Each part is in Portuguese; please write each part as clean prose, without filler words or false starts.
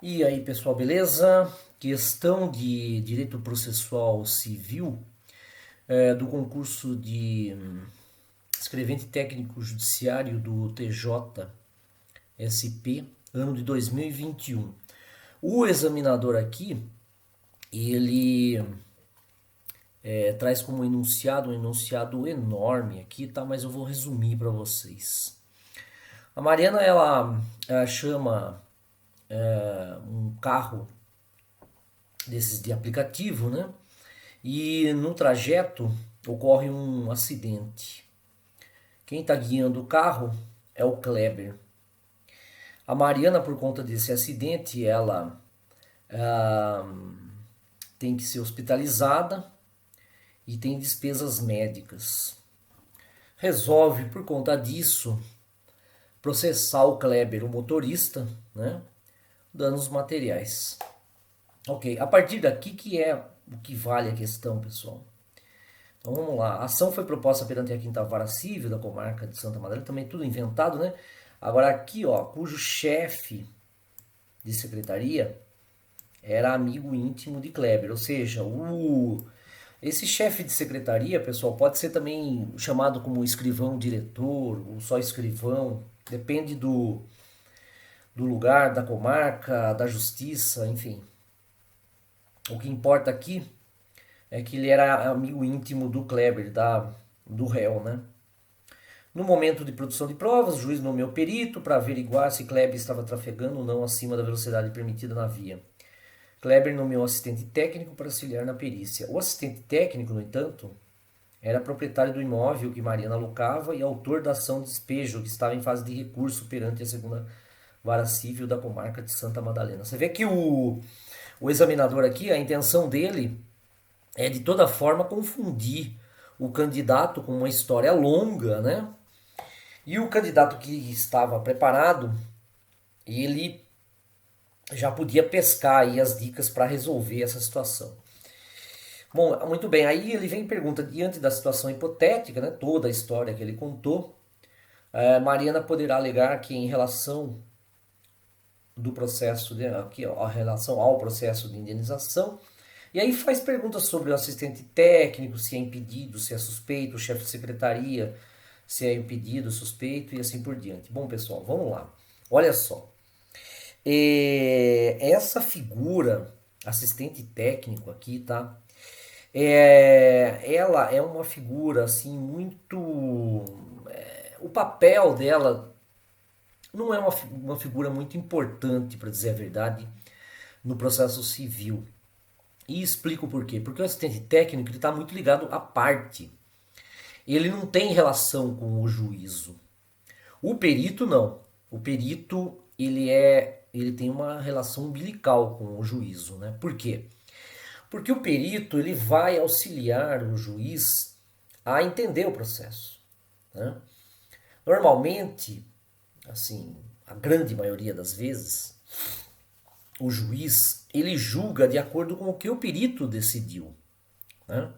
E aí, pessoal, beleza? Questão de direito processual civil do concurso de escrevente técnico judiciário do TJSP, ano de 2021. O examinador aqui, ele traz como enunciado um enunciado enorme aqui, tá? Mas eu vou resumir para vocês. A Mariana, ela chama um carro desses de aplicativo, né? E no trajeto ocorre um acidente. Quem está guiando o carro é o Kleber. A Mariana, por conta desse acidente, ela ah, tem que ser hospitalizada e tem despesas médicas. Resolve, por conta disso, processar o Kleber, o motorista, né? Danos materiais. Ok, a partir daqui que é o que vale a questão, pessoal. Então vamos lá. A ação foi proposta perante a Quinta Vara Civil da comarca de Santa Maria, também tudo inventado, né? Agora aqui, ó, cujo chefe de secretaria era amigo íntimo de Kleber, ou seja, esse chefe de secretaria, pessoal, pode ser também chamado como escrivão diretor ou só escrivão, depende do lugar, da comarca, da justiça, enfim. O que importa aqui é que ele era amigo íntimo do Kleber, do réu, né? No momento de produção de provas, o juiz nomeou perito para averiguar se Kleber estava trafegando ou não acima da velocidade permitida na via. Kleber nomeou assistente técnico para auxiliar na perícia. O assistente técnico, no entanto, era proprietário do imóvel que Mariana alocava e autor da ação de despejo que estava em fase de recurso perante a segunda vara civil da comarca de Santa Madalena. Você vê que o examinador aqui, a intenção dele é de toda forma confundir o candidato com uma história longa, né? E o candidato que estava preparado, ele já podia pescar aí as dicas para resolver essa situação. Bom, muito bem, aí ele vem e pergunta, diante da situação hipotética, né, toda a história que ele contou, Mariana poderá alegar que em relação do processo, aqui, ó, a relação ao processo de indenização, e aí faz perguntas sobre o assistente técnico, se é impedido, se é suspeito, o chefe de secretaria, se é impedido, suspeito e assim por diante. Bom, pessoal, vamos lá. Olha só. Essa figura, assistente técnico aqui, tá? Ela é uma figura assim muito. O papel dela não é uma figura muito importante, para dizer a verdade, no processo civil. E explico por quê. Porque o assistente técnico está muito ligado à parte. Ele não tem relação com o juízo. O perito não. O perito ele tem uma relação umbilical com o juízo, né? Por quê? Porque o perito ele vai auxiliar o juiz a entender o processo, né? Normalmente, assim, a grande maioria das vezes, o juiz ele julga de acordo com o que o perito decidiu, né?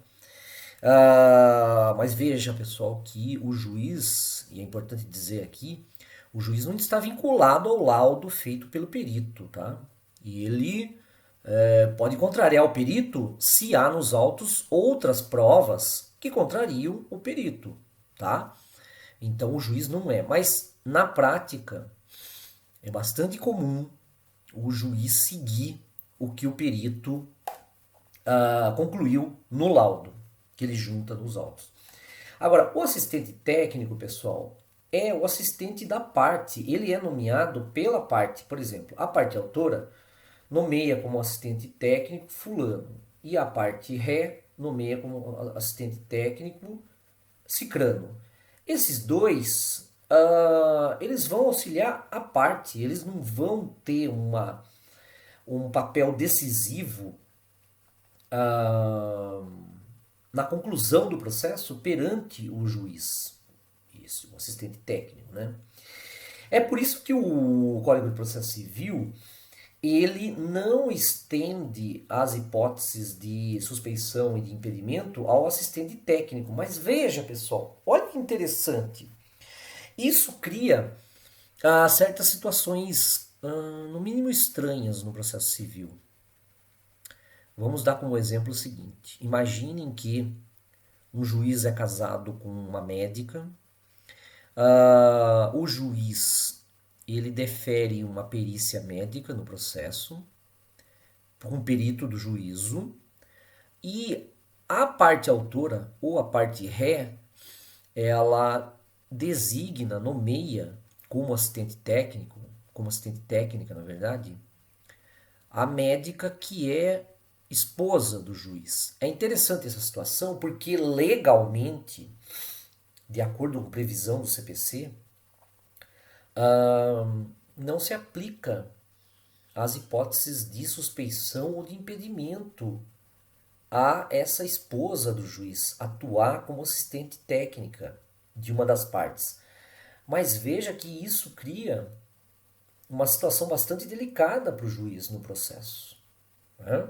Mas veja, pessoal, que o juiz, e é importante dizer aqui, o juiz não está vinculado ao laudo feito pelo perito, tá? E ele pode contrariar o perito se há nos autos outras provas que contrariam o perito, tá? Então o juiz não é. Mas na prática é bastante comum o juiz seguir o que o perito concluiu no laudo que ele junta nos autos. Agora, o assistente técnico, pessoal, é o assistente da parte. Ele é nomeado pela parte. Por exemplo, a parte autora nomeia como assistente técnico fulano e a parte ré nomeia como assistente técnico cicrano. Esses dois, eles vão auxiliar a parte, eles não vão ter um papel decisivo ah, na conclusão do processo perante o juiz. Isso, o assistente técnico, né? É por isso que o Código de Processo Civil ele não estende as hipóteses de suspeição e de impedimento ao assistente técnico. Mas veja, pessoal, olha que interessante. Isso cria certas situações no mínimo estranhas no processo civil. Vamos dar como exemplo o seguinte: imaginem que um juiz é casado com uma médica. O juiz ele defere uma perícia médica no processo, por um perito do juízo, e a parte autora ou a parte ré, ela designa, nomeia como assistente técnico, como assistente técnica, na verdade, a médica que é esposa do juiz. É interessante essa situação porque legalmente, de acordo com previsão do CPC, não se aplica as hipóteses de suspeição ou de impedimento a essa esposa do juiz atuar como assistente técnica de uma das partes. Mas veja que isso cria uma situação bastante delicada para o juiz no processo, né?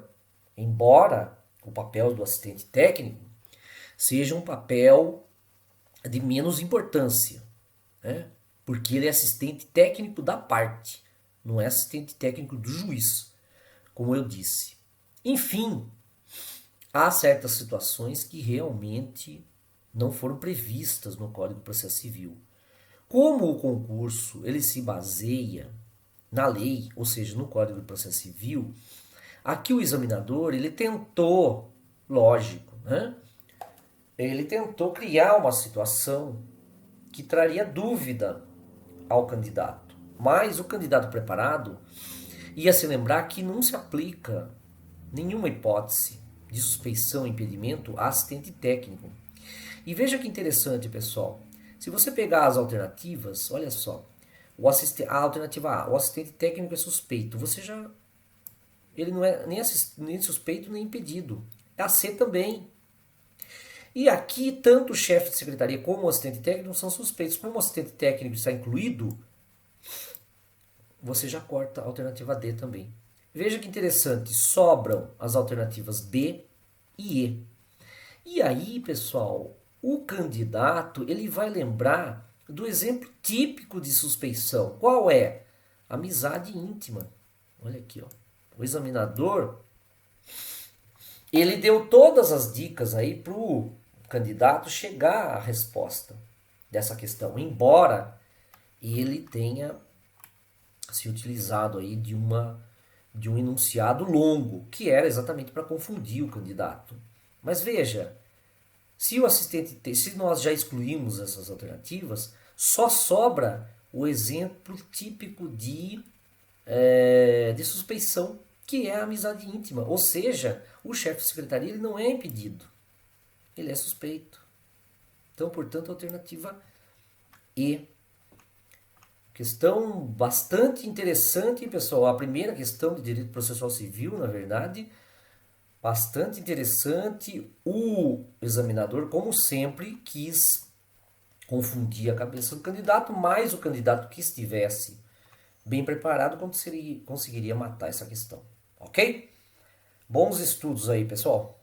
Embora o papel do assistente técnico seja um papel de menos importância, né? Porque ele é assistente técnico da parte, não é assistente técnico do juiz, como eu disse. Enfim, há certas situações que realmente não foram previstas no Código de Processo Civil. Como o concurso ele se baseia na lei, ou seja, no Código de Processo Civil, aqui o examinador ele tentou, lógico, né? Ele tentou criar uma situação que traria dúvida ao candidato. Mas o candidato preparado ia se lembrar que não se aplica nenhuma hipótese de suspeição e impedimento a assistente técnico. E veja que interessante, pessoal. Se você pegar as alternativas, olha só. A alternativa A, o assistente técnico é suspeito. Você já. Ele não é nem suspeito nem impedido. A C também. E aqui, tanto o chefe de secretaria como o assistente técnico são suspeitos. Como o assistente técnico está incluído, você já corta a alternativa D também. Veja que interessante, sobram as alternativas B e E. E aí, pessoal, o candidato ele vai lembrar do exemplo típico de suspeição. Qual é? Amizade íntima. Olha aqui, ó. O examinador ele deu todas as dicas aí para o candidato chegar à resposta dessa questão, embora ele tenha se utilizado aí de um enunciado longo, que era exatamente para confundir o candidato. Mas veja, se nós já excluímos essas alternativas, só sobra o exemplo típico de suspeição, que é a amizade íntima. Ou seja, o chefe de secretaria ele não é impedido, ele é suspeito. Então, portanto, a alternativa E. Questão bastante interessante, hein, pessoal? A primeira questão de direito processual civil, na verdade, bastante interessante. O examinador, como sempre, quis confundir a cabeça do candidato, mas o candidato que estivesse bem preparado conseguiria matar essa questão. Ok? Bons estudos aí, pessoal!